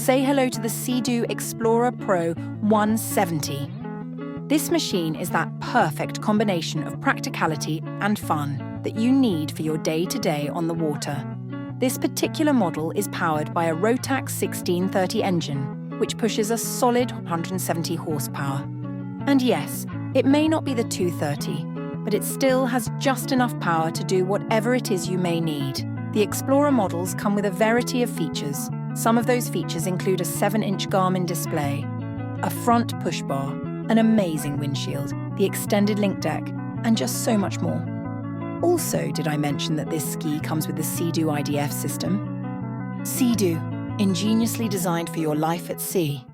say hello to the Seadoo Explorer Pro 170. This machine is that perfect combination of practicality and fun that you need for your day-to-day on the water. This particular model is powered by a Rotax 1630 engine, which pushes a solid 170 horsepower. And yes, it may not be the 230, but it still has just enough power to do whatever it is you may need. The Explorer models come with a variety of features. Some of those features include a 7-inch Garmin display, a front push bar, an amazing windshield, the extended link deck, and just so much more. Also, did I mention that this ski comes with the Seadoo IDF system? Seadoo, ingeniously designed for your life at sea.